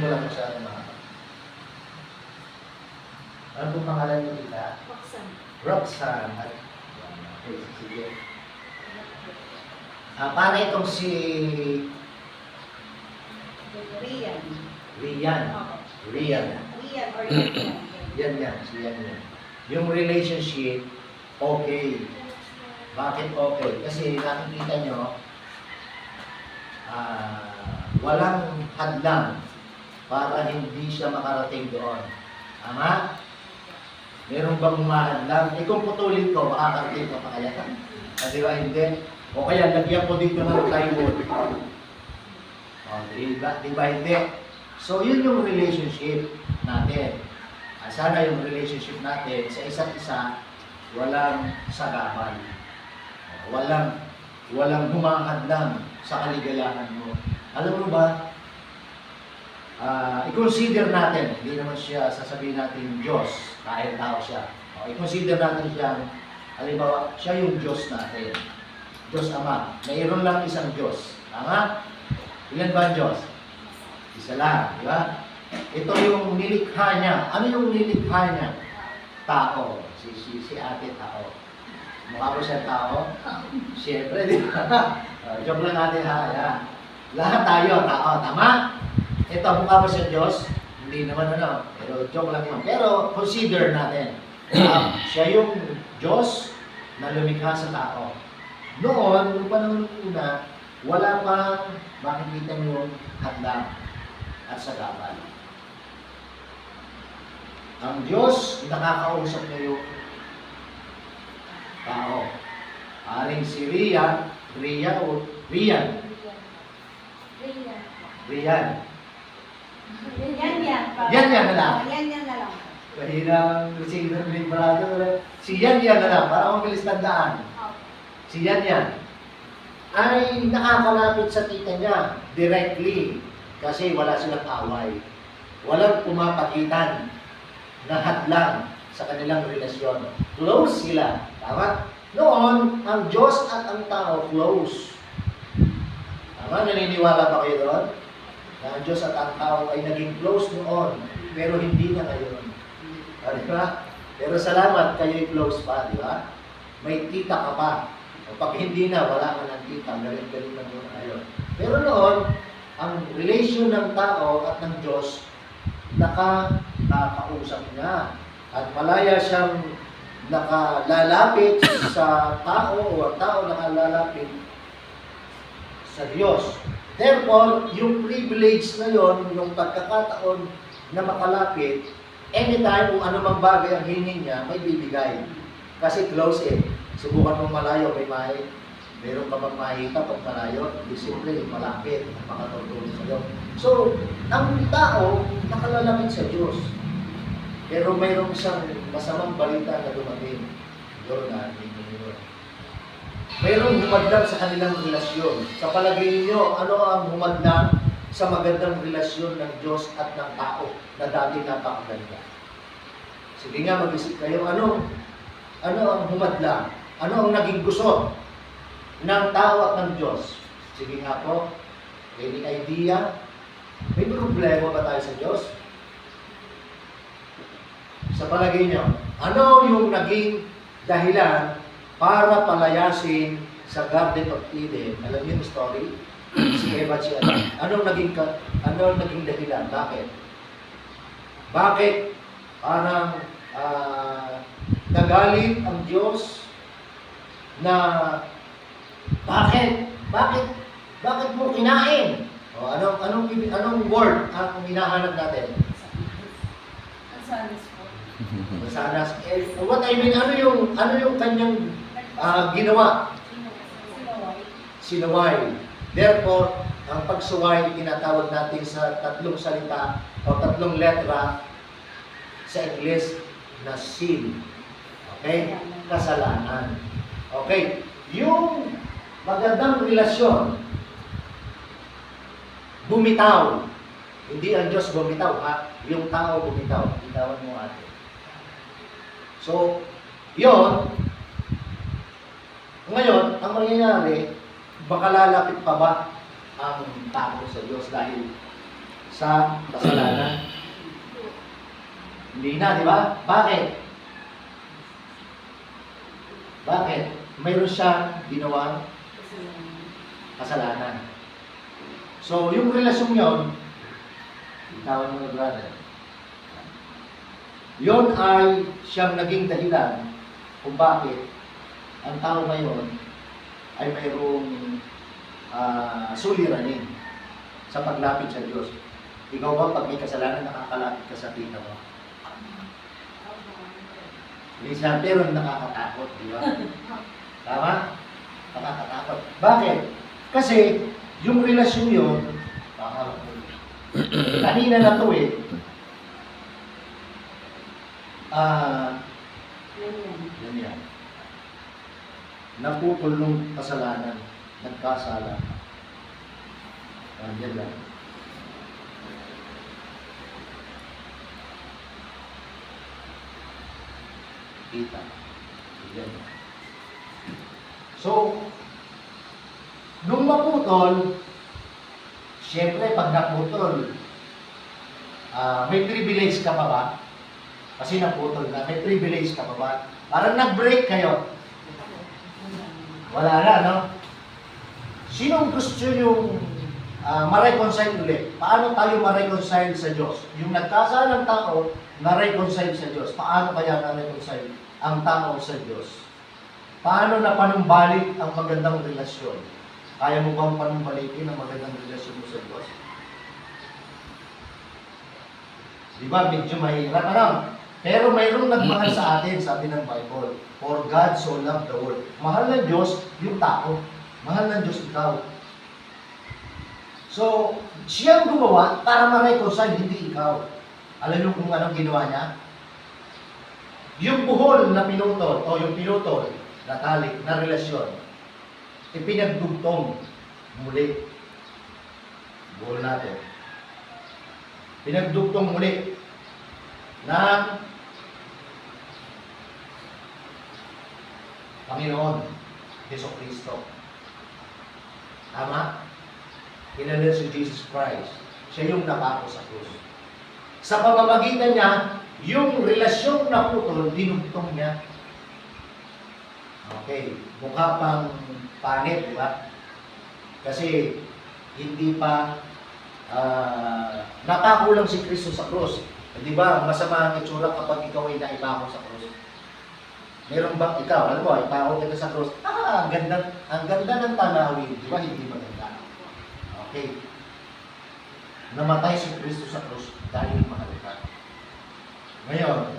lang sa mga. Ano po pangalan niyo kita? Roxanne. Roxanne. Okay, sige. Para itong si Rian. Rian. Rian. Rian or Rian. Yan. Yung relationship, okay. Bakit okay? Kasi nakikita nyo, walang hadlang para hindi siya makarating doon. Tama? Meron bang mahadlang? Kung putulin ko, makakarating ko pa kaya? Di ba hindi? O kaya lagyan ko dito ng plywood. Di ba hindi? So yun yung relationship natin. Sana yung relationship natin sa isa't isa, walang sagapan. Walang humahadlang sa kaligayahan mo. Alam mo ba, i-consider natin, hindi naman siya sasabihin natin Diyos, kahit tao siya. I-consider natin siyang, halimbawa, siya yung Diyos natin. Diyos Ama. Mayroon lang isang Diyos. Tama? Ilan ba ang Diyos? Isa lang, di ba? Ito yung nilikha niya. Ano yung nilikha niya? Tao. Si ate tao. Mukha ko siya tao? Siyempre, di ba? Joke lang natin ha. Yan. Lahat tayo, tao. Tama? Ito, mukha ba siya Diyos? Hindi naman ano. Pero joke lang yun. Pero consider natin. Siya yung Diyos na lumikha sa tao. Noon, nung panahon una, wala pang makikita yung hadlang at sagapan. Ang Diyos, nakakausap niya yung tao. Aring si Rian. Yan. Yan na lang. Yan na lang. Kahirang receiver ni brother. Si Yan na lang. Para mabilis tandaan. Si Yan ay nakakalapit sa tita niya directly. Kasi wala silang away. Walang pumapagitan na hadlang sa kanilang relasyon. Close sila. Tama? Noon, ang Diyos at ang tao close. Tama? Naniniwala ba kayo doon? Na ang Diyos at ang tao ay naging close noon, pero hindi na ngayon. Di ba? Pero salamat, kayo'y close pa, di ba? May tita ka pa. O pag hindi na, wala ka ng tita, galit-galit na doon kayo. Pero noon, ang relation ng tao at ng Diyos, nakakausap niya. At malaya siyang nakalalapit sa tao o ang tao nakalalapit sa Diyos. Therefore, yung privilege na yon, yung pagkakataon na makalapit, anytime kung anumang bagay ang hingin niya, may bibigay. Kasi close eh. Subukan mong malayo, meron ka bang makikita pag malayo? Hindi simple, malapit, makatutulong sa iyo. So, ang tao, nakalalapit sa Diyos. Pero mayroong isang masamang balita na dumating. Doon na ating Panginoon. Mayroong humadlang sa kanilang relasyon. Sa palagay niyo, ano ang humadlang sa magandang relasyon ng Diyos at ng tao na dati napakaganda? Sige nga, mag-isip kayo, ano ang humadlang? Ano ang naging gusto ng tao at ng Diyos? Sige nga po, any idea? May problema ba tayo sa Diyos? Sa palagay niyo, ano yung naging dahilan para palayasin sa Garden of Eden? Alam niyo yung story? Si Eva at si Adan. Anong naging dahilan? Bakit? Bakit parang nagalit ang Diyos na bakit mo kinain? O anong word ang hinahanap natin? Masanas. What I mean, ano yung kanyang ginawa? Sinuway. Therefore, ang pagsuway tinatawag natin sa tatlong salita o tatlong letra sa English na sin. Okay? Kasalanan. Okay? Yung magandang relasyon, bumitaw. Hindi ang Diyos bumitaw, ha? Yung tao bumitaw. Bitawan mo ate. So, yun. Ngayon, ang mangyayari, baka lalapit pa ba ang tao sa Diyos dahil sa kasalanan. Hindi na, di ba? Bakit? Bakit? Mayroon siyang ginawang kasalanan. So, yung relasyon yun, itawan mo na brother, yun ay siyang naging dahilan kung bakit ang tao ngayon ay mayroong suliranin sa paglapit sa Diyos. Ikaw ba pag may kasalanan, nakakalapit ka sa tita mo? Minsan, pero nakakatakot, di ba? Tama? Nakakatakot. Bakit? Kasi, yung relasyon yun, kanina na to yan. Naputol ng kasalanan, nagkasala. Yan lang. Kita. Yan. So, nung maputol, siyempre pag naputol, may privilege ka pa ba? Kasi naputol na, may privilege ka pa ba? Parang nag-break kayo. Wala na, no? Sinong gusto yung ma-reconcile ulit? Paano tayo ma-reconcile sa Diyos? Yung nagkasalang tao, na-reconcile sa Diyos. Paano kaya na-reconcile ang tao sa Diyos? Paano na panumbalik ang magandang relasyon? Kaya mo bang panumbalikin ang magandang relasyon mo sa Diyos? Di ba, medyo mahirap na lang. Pero mayroong nagmahal sa atin, sabi ng Bible. For God so loved the world. Mahal ng Diyos yung tao. Mahal ng Diyos ikaw. So, siyang gumawa para ma-reconcile, hindi ikaw. Alam niyo kung anong ginawa niya? Yung buhol na pinutol, o yung pinutol na talik, na relasyon, ipinagdugtong muli. Buhol natin. Pinagdugtong muli ng Panginoon Jesucristo. Tama? Kinala si Jesus Christ. Siya yung napako sa krus. Sa pamamagitan niya, yung relasyon na putol, dinugtong niya. Okay. Mukha pang pangit, di ba? Kasi hindi pa napako lang si Kristo sa krus. Di ba? Masama ang itsura kapag ikaw ay naipako sa krus. Meron bang ikaw, alam mo, ipako kita sa krus, ang ganda ng tanawin, di ba? Hindi maganda. Okay. Namatay si Kristo sa krus dahil mahal ka. Ngayon,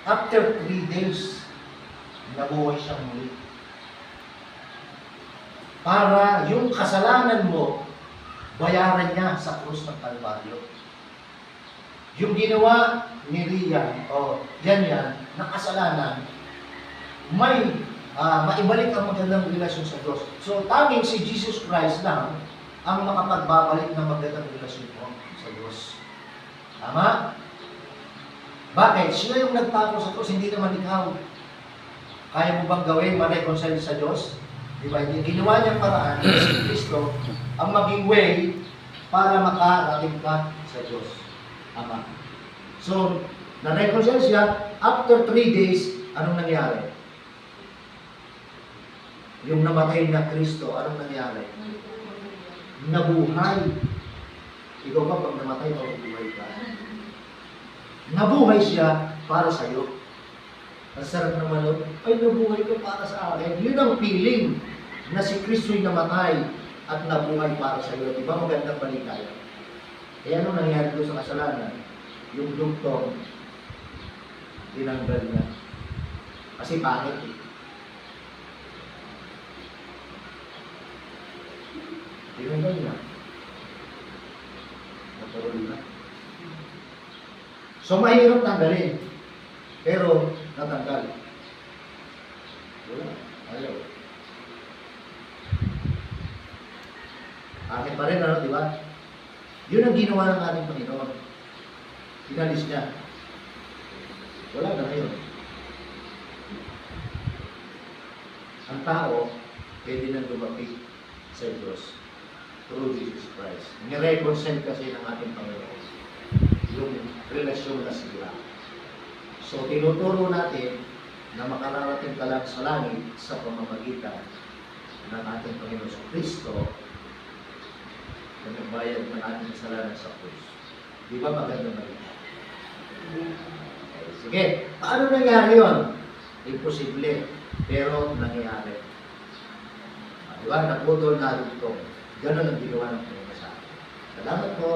after 3 days, nabuhay siyang muli. Para yung kasalanan mo, bayaran niya sa krus ng Kalbaryo. Yung ginawa ni Rian, o yan, na kasalanan, may maibalik ang magandang relasyon sa Diyos. So, tanging si Jesus Christ lang ang makapagbabalik ng magandang relasyon mo sa Diyos. Tama? Bakit? Siya yung nagtako sa Diyos, hindi naman ikaw. Kaya mo bang gawin, ma-reconcile sa Diyos? Diba? Ginawa niyang paraan, si Kristo, ang maging way para makarating ka sa Diyos. Tama. So, na-reconcile siya, after 3 days, anong nangyari? Yung namatay na Kristo, anong nangyari? Nabuhay. Ikaw ba pag namatay, mabubuhay ka? Nabuhay siya para sa iyo. Ang sarap naman nun, ay nabuhay ka para sa akin. Yun ang feeling na si Kristo'y namatay at nabuhay para sa iyo. Di ba magandang balikaya? Kaya ano nangyari doon sa kasalanan? Yung dugtong, tinanggal niya. Kasi pangit eh. Tinanggal niya. Natuloy na. So mahirap tanggalin. Pero natanggal. Wala. Ayaw. Akin pa rin, ano, di ba? Yun ang ginawa ng ating Panginoon. Inalis niya. Wala na ngayon. Ang tao, pwede nang lumapit sa Diyos. through Jesus Christ. Nireconcile kasi ng ating Panginoon yung relasyon na sila. So, tinuturo natin na makararating ka lang sa langit sa pamamagitan ng ating Panginoon sa Kristo na nagbayad ng ating kasalanan sa krus. Di ba maganda balita? Okay, sige, paano nangyari yun? Imposible, pero nangyari. Di ba? Naputol na dito. Ganun ang ginawa ng Panginoon sa akin. Salamat po.